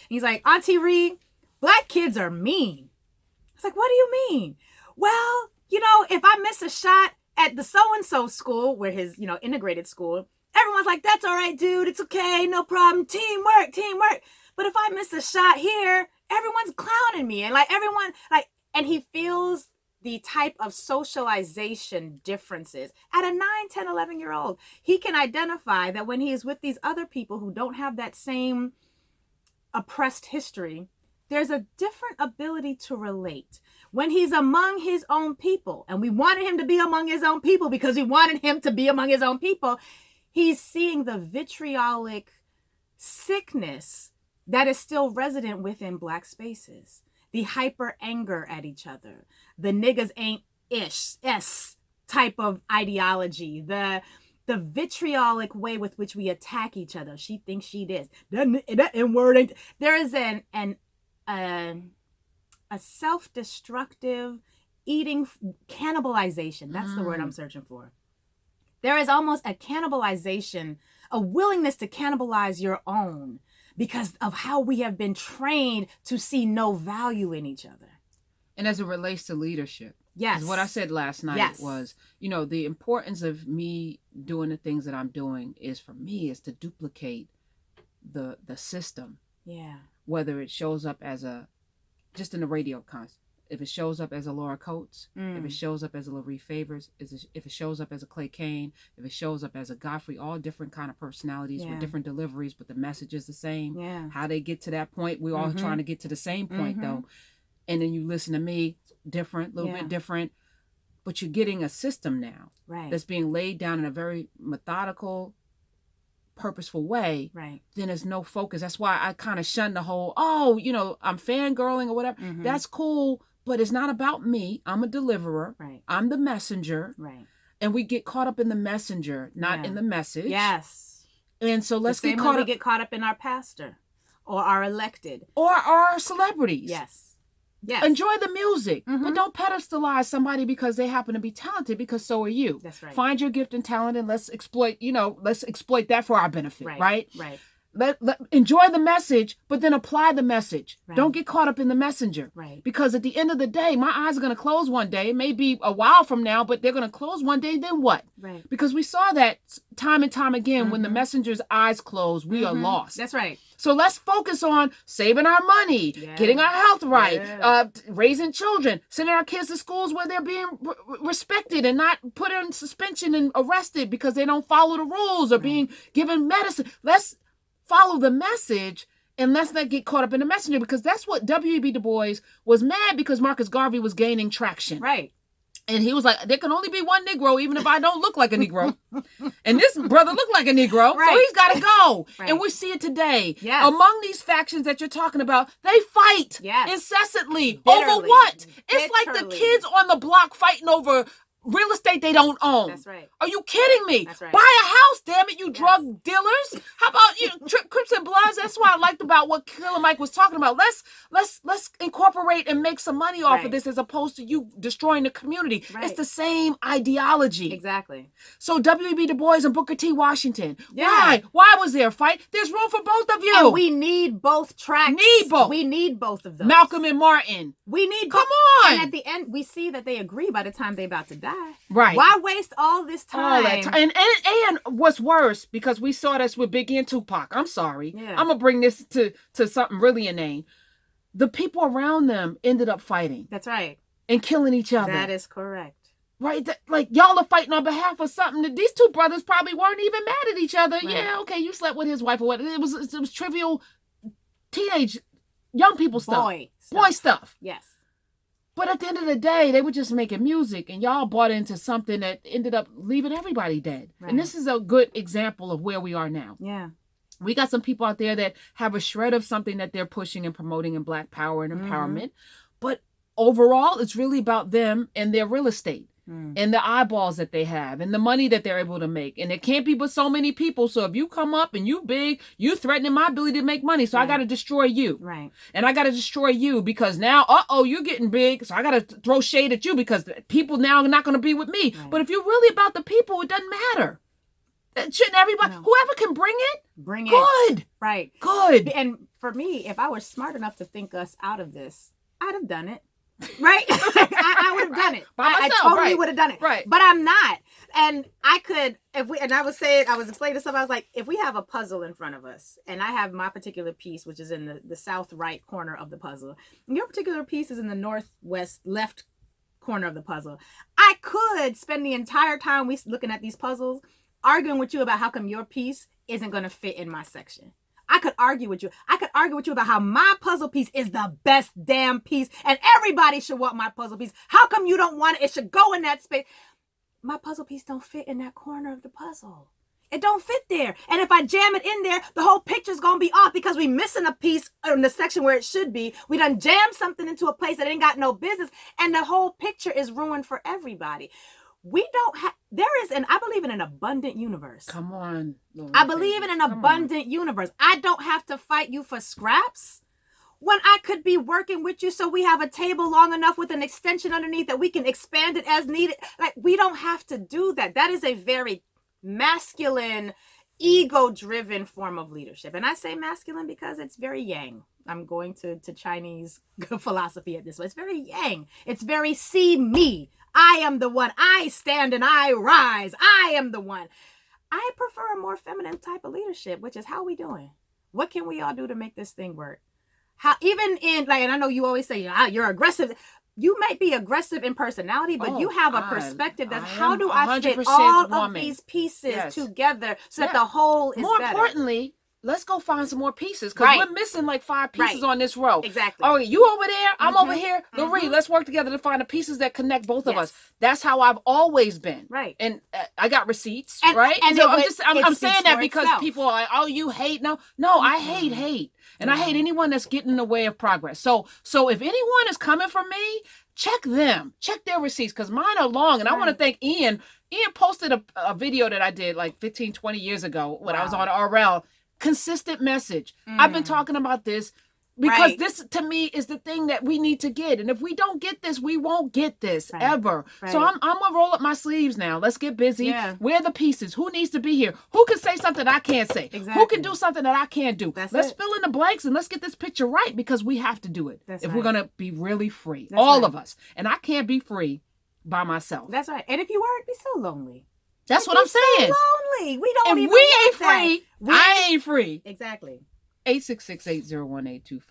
He's like, Auntie Ree, black kids are mean. I was like, what do you mean? Well, if I miss a shot at the so-and-so school, where his, integrated school, everyone's like, that's all right, dude. It's okay. No problem. Teamwork. But if I miss a shot here, everyone's clowning me. And everyone, and he feels the type of socialization differences at a 9, 10, 11-year-old. He can identify that when he is with these other people who don't have that same oppressed history, there's a different ability to relate. When he's among his own people, and we wanted him to be among his own people because we wanted him to be among his own people, he's seeing the vitriolic sickness that is still resident within black spaces. The hyper anger at each other, the niggas ain't ish, type of ideology, the vitriolic way with which we attack each other. She thinks she this. That N-word ain't. There is a self-destructive eating cannibalization. That's the word I'm searching for. There is almost a cannibalization, a willingness to cannibalize your own because of how we have been trained to see no value in each other. And as it relates to leadership. Yes. What I said last night was, the importance of me doing the things that I'm doing is to duplicate the system. Yeah. Whether it shows up as just in the radio concept. If it shows up as a Laura Coates, if it shows up as a Lurie Favors, if it shows up as a Clay Kane, if it shows up as a Godfrey, all different kind of personalities with different deliveries, but the message is the same. Yeah. How they get to that point, we're all trying to get to the same point though. And then you listen to me, different, a little bit different, but you're getting a system now that's being laid down in a very methodical, purposeful way. Right. Then there's no focus. That's why I kind of shun the whole, I'm fangirling or whatever. That's cool. But it's not about me. I'm a deliverer. Right. I'm the messenger. Right. And we get caught up in the messenger, not in the message. Yes. And so let's get caught up. We get caught up in our pastor or our elected. Or our celebrities. Yes. Yes. Enjoy the music. But don't pedestalize somebody because they happen to be talented, because so are you. That's right. Find your gift and talent and let's exploit that for our benefit. Right? Right. Let enjoy the message, but then apply the message. Right. Don't get caught up in the messenger. Right. Because at the end of the day, my eyes are going to close one day. It may be a while from now, but they're going to close one day. Then what? Right. Because we saw that time and time again. When the messenger's eyes close, we are lost. That's right. So let's focus on saving our money, getting our health right, raising children, sending our kids to schools where they're being respected and not put in suspension and arrested because they don't follow the rules or being given medicine. Let's follow the message and let's not get caught up in the messenger, because that's what W.E.B. Du Bois was mad because Marcus Garvey was gaining traction. Right. And he was like, there can only be one Negro, even if I don't look like a Negro. And this brother looked like a Negro, so he's got to go. Right. And we see it today. Yes. Among these factions that you're talking about, they fight incessantly. Bitterly. Over what? It's like the kids on the block fighting over real estate they don't own. That's right. Are you kidding me? That's right. Buy a house, damn it, you drug dealers. How about you, Crips and Bloods? That's what I liked about what Killer Mike was talking about. Let's incorporate and make some money off of this, as opposed to you destroying the community. Right. It's the same ideology. Exactly. So W.E.B. Du Bois and Booker T. Washington. Yeah. Why was there a fight? There's room for both of you. And we need both tracks. We need both of them. Malcolm and Martin. We need Come on. And at the end, we see that they agree by the time they're about to die. Right. Why waste all this time? All that time. And what's worse, because we saw this with Biggie and Tupac. I'm sorry. Yeah. I'm going to bring this to something really inane. The people around them ended up fighting. That's right. And killing each other. That is correct. Right? Like, y'all are fighting on behalf of something that these two brothers probably weren't even mad at each other. Right. Yeah, okay, you slept with his wife or what. It was trivial teenage young people stuff. Boy stuff. Yes. But at the end of the day, they were just making music, and y'all bought into something that ended up leaving everybody dead. Right. And this is a good example of where we are now. Yeah. We got some people out there that have a shred of something that they're pushing and promoting in Black power and empowerment. But overall, it's really about them and their real estate. And the eyeballs that they have and the money that they're able to make. And it can't be but so many people. So if you come up and you big, you threatening my ability to make money. So I got to destroy you. Right. And I got to destroy you because now, you're getting big. So I got to throw shade at you because people now are not going to be with me. Right. But if you're really about the people, it doesn't matter. Shouldn't everybody, No. whoever can bring it, Bring it. good. Right. Good. And for me, if I were smart enough to think us out of this, I'd have done it. Right? I would have done it. By myself, I totally right. would have done it. Right. But I'm not. And I could, and I was explaining to somebody, I was like, if we have a puzzle in front of us, and I have my particular piece, which is in the south right corner of the puzzle, and your particular piece is in the northwest left corner of the puzzle, I could spend the entire time we looking at these puzzles arguing with you about how come your piece isn't going to fit in my section. I could argue with you. I could argue with you about how my puzzle piece is the best damn piece and everybody should want my puzzle piece. How come you don't want it? It should go in that space. My puzzle piece don't fit in that corner of the puzzle. It don't fit there. And if I jam it in there, the whole picture's going to be off because we missing a piece in the section where it should be. We done jammed something into a place that ain't got no business and the whole picture is ruined for everybody. We don't have, I believe in an abundant universe. Come on. Lurie, I believe in an abundant universe. I don't have to fight you for scraps when I could be working with you so we have a table long enough with an extension underneath that we can expand it as needed. Like, we don't have to do that. That is a very masculine, ego-driven form of leadership. And I say masculine because it's very yang. I'm going to Chinese philosophy at this way. It's very yang. It's very see me. I am the one. I stand and I rise. I am the one. I prefer a more feminine type of leadership, which is how we doing? What can we all do to make this thing work? How, even in, like, and I know you always say, you're aggressive. You might be aggressive in personality, but you have a perspective that's how do I fit all of these pieces together so that the whole is more better? Importantly, let's go find some more pieces because we're missing like 5 pieces on this row. Exactly. Oh, you over there, I'm over here. Lurie, let's work together to find the pieces that connect both of us. That's how I've always been. Right. And I got receipts, and, right? And so I'm saying that because people are like, oh, you hate. No, I hate. And I hate anyone that's getting in the way of progress. So if anyone is coming from me, check them. Check their receipts because mine are long. And I want to thank Ian. Ian posted a video that I did like 15, 20 years ago when I was on RL. Consistent message. I've been talking about this because this to me is the thing that we need to get. And if we don't get this, we won't get this ever. So I'm gonna roll up my sleeves now. Let's get busy. Yeah. Where are the pieces? Who needs to be here? Who can say something I can't say? Exactly. Who can do something that I can't do? Let's fill in the blanks and let's get this picture right because we have to do it if we're gonna be really free. All of us. And I can't be free by myself. That's right. And if you were, it'd be so lonely. That's what I'm saying. So lonely. We don't. If even we ain't that. free, I ain't free. Exactly. 866-801-825.